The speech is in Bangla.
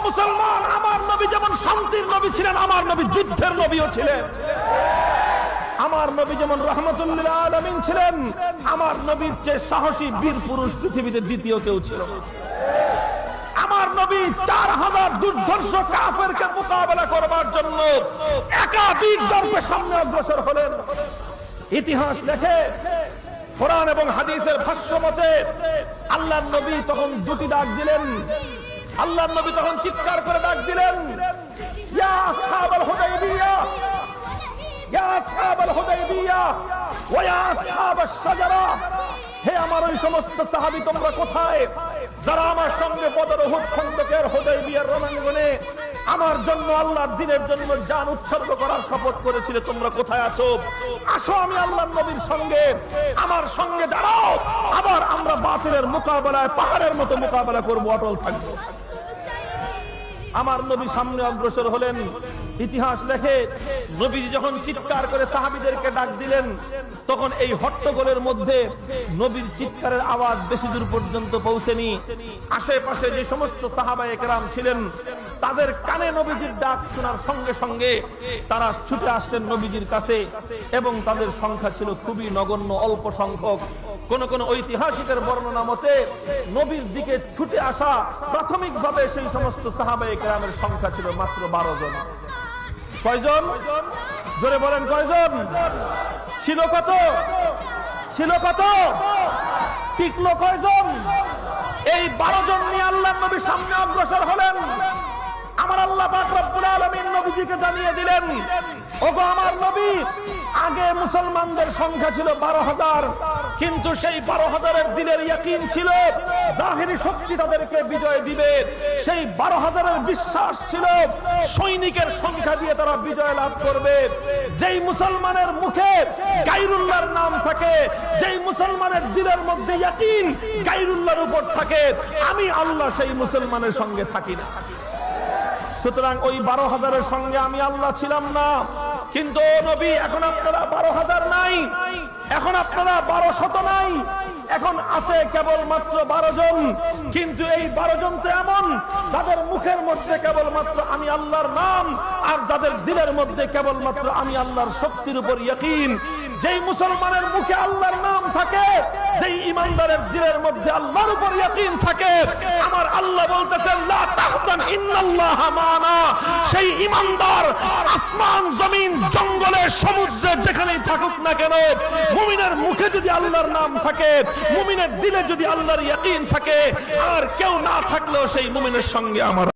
মুসলমান, আমার নবী যেমন শান্তির নবী ছিলেন, আমার নবী যুদ্ধের নবীও ছিলেন। আমার নবী যেমন রাহমাতুল লিল আলামিন ছিলেন, আমার নবীর চেয়ে সাহসী বীর পুরুষ পৃথিবীতে দ্বিতীয় কেউ ছিল না। আমার নবী 4000 দুর্ধর্ষ কাফেরকে মোকাবেলা করবার জন্য একাধিক দর্পে সামনে অগ্রসর হলেন। ইতিহাস লেখে, কোরআন এবং হাদিসের ভাষ্য মতে আল্লাহর নবী তখন দুটি ডাক দিলেন। আল্লাহর নবী তখন চিৎকার করে ডাক দিলেন, ইয়া আসহাবাল হুদাইবিয়া, ইয়া আসহাবাল হুদাইবিয়া ওয়া ইয়া আসহাবাশ শাজারা। হে আমার ওই সমস্ত সাহাবী, তোমরা কোথায় যারা আমার সঙ্গে বদর, উহুদ, খন্দকের, হুদাইবিয়ার রণাঙ্গনে আমার জন্য আল্লাহর দ্বীনের জন্য জান উৎসর্গ করার শপথ করেছিলে, তোমরা কোথায় আছো? আসো আমি আল্লাহর নবীর সঙ্গে, আমার সঙ্গে দাঁড়াও, আবার আমরা বাতিলের মোকাবেলায় পাহাড়ের মতো মোকাবেলা করব, অটল থাকবো। আমার নবী সামনে অগ্রসর হলেন। ইতিহাস লেখে, নবীজি যখন চিৎকার করে সাহাবীদেরকে ডাক দিলেন, তখন এই হট্টগোলের মধ্যে নবীর চিৎকারের আওয়াজ বেশি দূর পর্যন্ত পৌঁছেনি। আশেপাশে যে সমস্ত সাহাবায়ে কেরাম ছিলেন, তাদের কানে নবীজির ডাক শোনার সঙ্গে সঙ্গে তারা ছুটে আসলেন নবীজির কাছে, এবং তাদের সংখ্যা ছিল খুবই নগণ্য, অল্প সংখ্যক। কোন কোন ঐতিহাসিকের বর্ণনা মতে নবীর দিকে ছুটে আসা প্রাথমিকভাবে সেই সমস্ত সাহাবায়ে কেরামের সংখ্যা ছিল মাত্র 12 জন। কয়জন? জোরে বলেন, কয়জন ছিল? কত ছিল? কত টিকলো? কয়জন? এই 12 জন নিয়ে আল্লাহর নবী সামনে অগ্রসর হলেন। আমার আল্লাহ পাক রব্বুল আলামিন নবীজিকে জানিয়ে দিলেন, ওগো আমার নবী, আগে মুসলমানদের সংখ্যা ছিল 12,000, কিন্তু সেই 12,000-এর দিলের ইয়াকিন ছিল জাহিরি শক্তি তাদেরকে বিজয় দিবে। সেই 12,000-এর বিশ্বাস ছিল সৈনিকের সংখ্যা দিয়ে তারা বিজয় লাভ করবে। যেই মুসলমানের মুখে গায়রুল্লাহর নাম থাকে, যেই মুসলমানের দিলের মধ্যে ইয়াকিন গায়রুল্লাহর উপর থাকে, আমি আল্লাহ সেই মুসলমানের সঙ্গে থাকি না। সুতরাং ওই 12,000-এর সঙ্গে আমি আল্লাহ ছিলাম না। কিন্তু নবী, এখন আপনারা 12,000 নাই, এখন আপনারা 12শত নাই, এখন আছে কেবলমাত্র 12 জন। কিন্তু এই 12 জন তো এমন যাদের মুখের মধ্যে কেবলমাত্র আমি আল্লাহর নাম, আর যাদের দিলের মধ্যে কেবলমাত্র আমি আল্লাহর শক্তির উপর ইয়াকিন। যেই মুসলমানের মুখে আল্লাহর নাম থাকে, যেই ইমানদারের দিলের মধ্যে আল্লাহর উপর ইয়াকিন থাকে, আমার আল্লাহ বলতেছেন, লা তাহজান ইন্নাল্লাহা মা'ানা। সেই ইমানদার আসমান, জমিন, জঙ্গলে, সমুদ্রে যেখানেই থাকুক না কেন, মুমিনের মুখে যদি আল্লাহর নাম থাকে, মুমিনের দিলে যদি আল্লাহর ইয়াকিন থাকে, আর কেউ না থাকলেও সেই মুমিনের সঙ্গে আমার